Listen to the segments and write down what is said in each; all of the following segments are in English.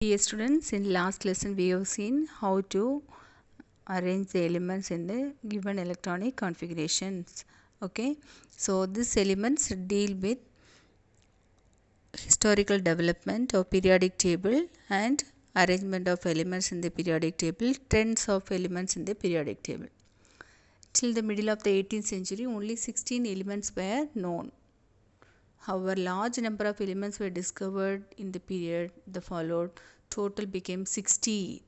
Dear students, in last lesson we have seen how to arrange the elements in the given electronic configurations. Okay, so these elements deal with historical development of periodic table and arrangement of elements in the periodic table, trends of elements in the periodic table. Till the middle of the 18th century, only 16 elements were known. However, large number of elements were discovered in the period that followed. Total became 60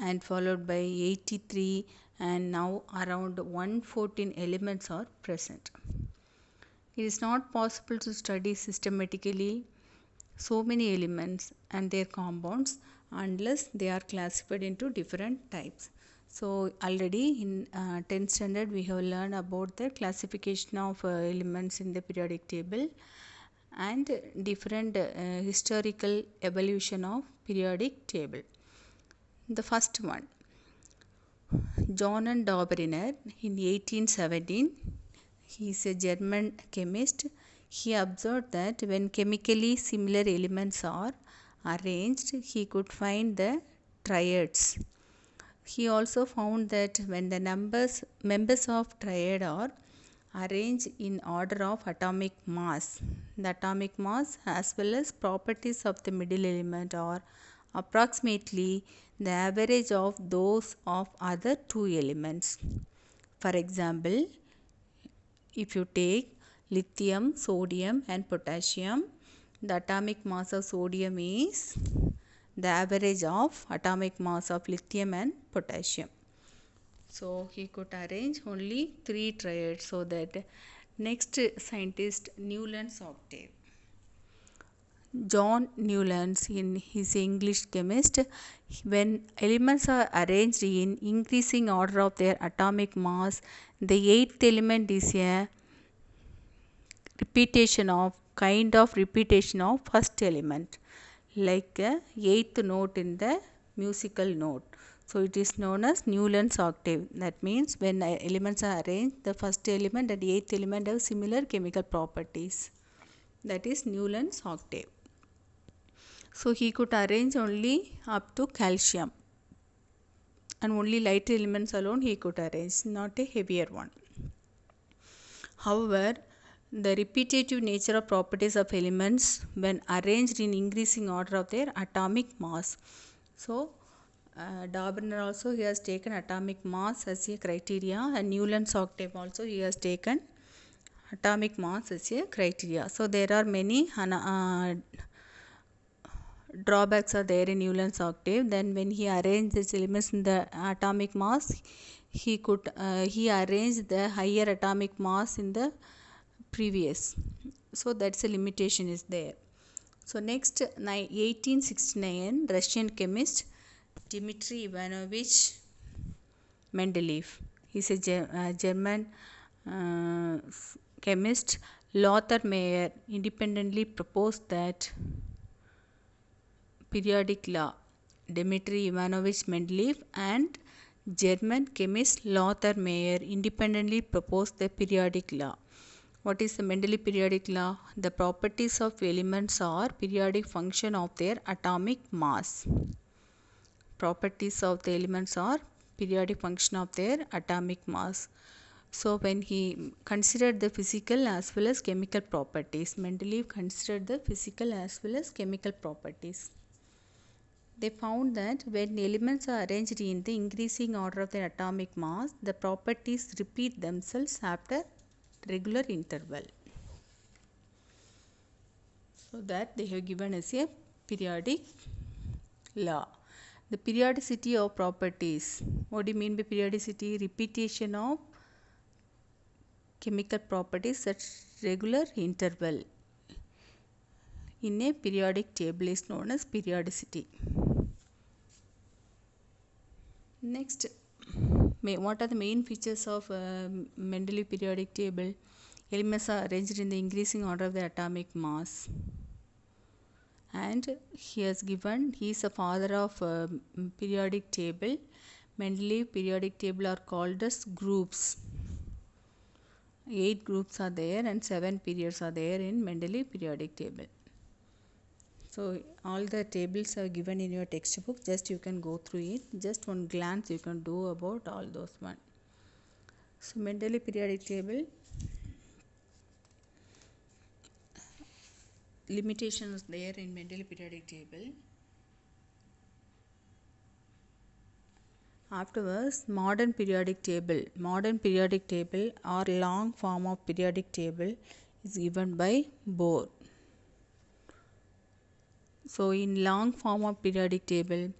and followed by 83, and now around 114 elements are present. It is not possible to study systematically so many elements and their compounds unless they are classified into different types. So already in 10th standard we have learned about the classification of elements in the periodic table and different historical evolution of periodic table. The first one, Johann Dauberner in 1817, he is a German chemist. He observed that when chemically similar elements are arranged, he could find the triads. He also found that when the members of triad are arranged in order of atomic mass, the atomic mass as well as properties of the middle element are approximately the average of those of other two elements. For example, if you take lithium, sodium and potassium, the atomic mass of sodium is the average of atomic mass of lithium and potassium. So he could arrange only 3 triads. So that next scientist, Newland's octave. John Newlands, in his English chemist, when elements are arranged in increasing order of their atomic mass, the eighth element is a repetition of first element, like a eighth note in the musical note. So it is known as Newland's octave. That means when elements are arranged, the first element and the eighth element have similar chemical properties. That is Newland's octave. So he could arrange only up to calcium, and only lighter elements alone he could arrange, not a heavier one. However, the repetitive nature of properties of elements when arranged in increasing order of their atomic mass. So Dauberner also he has taken atomic mass as a criteria, and Newland's octave also he has taken atomic mass as a criteria. So there are many drawbacks are there in Newland's octave. Then when he arranged these elements in the atomic mass, he arranged the higher atomic mass in the previous. So that's a limitation is there. So next 1869, Russian chemist Dmitry Ivanovich Mendeleev. He is a German chemist. Lothar Meyer independently proposed that periodic law. Dmitry Ivanovich Mendeleev and German chemist Lothar Meyer independently proposed the periodic law. What is the Mendeleev periodic law? The properties of elements are periodic function of their atomic mass. Properties of the elements are periodic function of their atomic mass. So when he considered the physical as well as chemical properties, Mendeleev considered the physical as well as chemical properties. They found that when elements are arranged in the increasing order of their atomic mass, the properties repeat themselves after regular interval. So that they have given as a periodic law. The periodicity of properties. What do you mean by periodicity? Repetition of chemical properties at regular interval in a periodic table is known as periodicity. Next, what are the main features of Mendeleev periodic table? Elements are arranged in the increasing order of the atomic mass. And he has given, he is a father of periodic table. Mendeleev periodic table are called as groups. 8 groups are there and 7 periods are there in Mendeleev periodic table. So all the tables are given in your textbook, just you can go through it, just one glance you can do about all those one. So Mendeleev periodic table, limitations there in Mendeleev periodic table. Afterwards, modern periodic table. Modern periodic table or long form of periodic table is given by Bohr. So in long form of periodic table,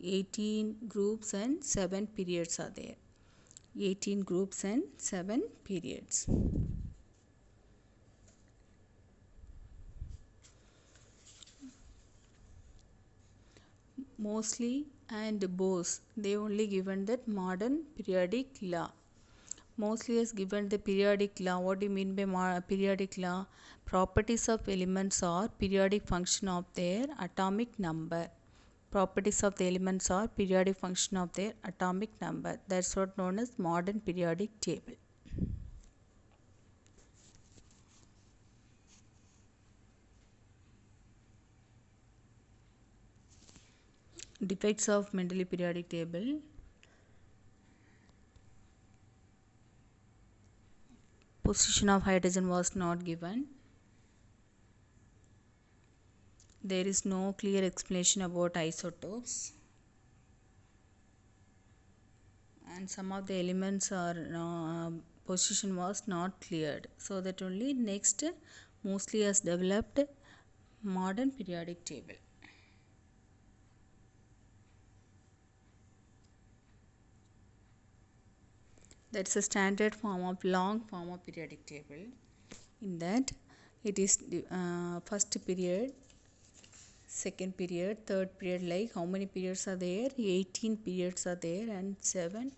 18 groups and 7 periods are there. 18 groups and 7 periods. Moseley and Bose, they only given that modern periodic law. Moseley has given the periodic law. What do you mean by periodic law? Properties of elements are periodic function of their atomic number. Properties of the elements are periodic function of their atomic number. That's what known as modern periodic table. Defects of Mendeleev periodic table. Position of hydrogen was not given. There is no clear explanation about isotopes. And some of the elements are position was not cleared. So that only next Moseley has developed modern periodic table. That's a standard form of long form of periodic table. In that it is first period, second period, third period, like how many periods are there? 18 periods are there and 7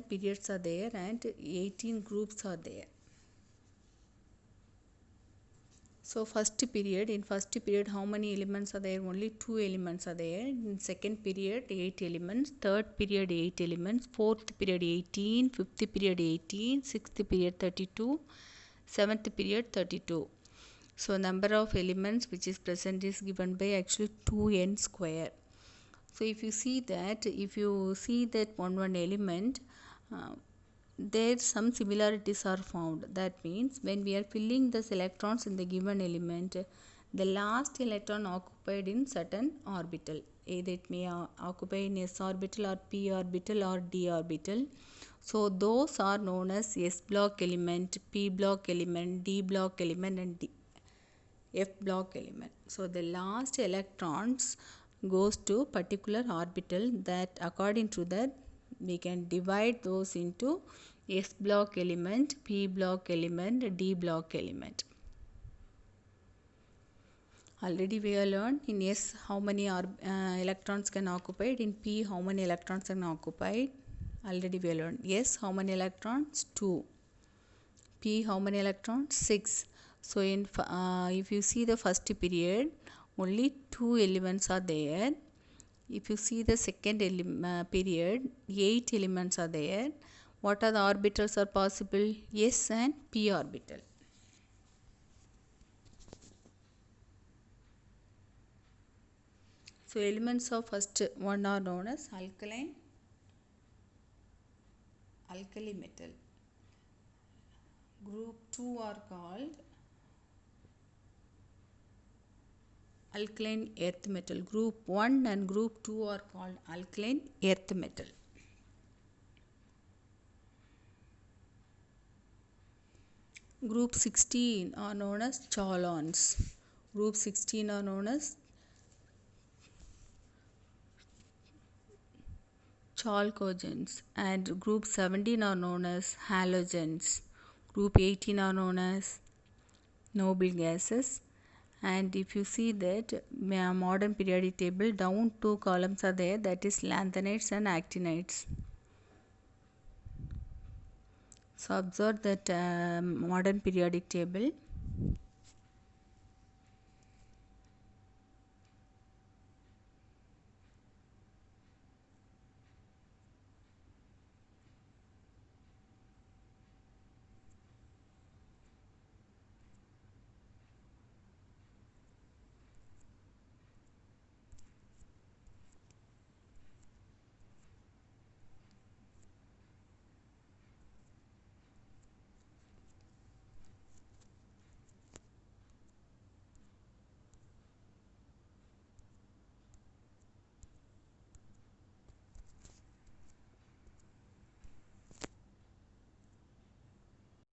periods are there and 18 groups are there. So first period, in first period how many elements are there? Only 2 elements are there. In second period 8 elements, third period 8 elements, fourth period 18, fifth period 18, sixth period 32, seventh period 32. So number of elements which is present is given by actually 2n square. So if you see that one element, there some similarities are found. That means when we are filling the electrons in the given element, the last electron occupied in certain orbital, either it may occupy in s orbital or p orbital or d orbital. So those are known as s block element, p block element, d block element and f block element. So the last electrons goes to particular orbital, that according to that we can divide those into s block element, p block element, d block element. Already we have learned in S how many electrons can occupied, in P how many electrons can occupied. Already we have learned S how many electrons? 2. P how many electrons? 6. So in if you see the first period, only 2 elements are there. If you see the second period, 8 elements are there. What are the orbitals are possible? S and P orbital. So elements of first one are known as alkali metal. Group 2 are called alkaline earth metal. Group 1 and group 2 are called alkaline earth metal. Group 16 are known as chalons. Group 16 are known as chalcogens, and group 17 are known as halogens. Group 18 are known as noble gases. And if you see that modern periodic table, down 2 columns are there, that is lanthanides and actinides. So observe that modern periodic table.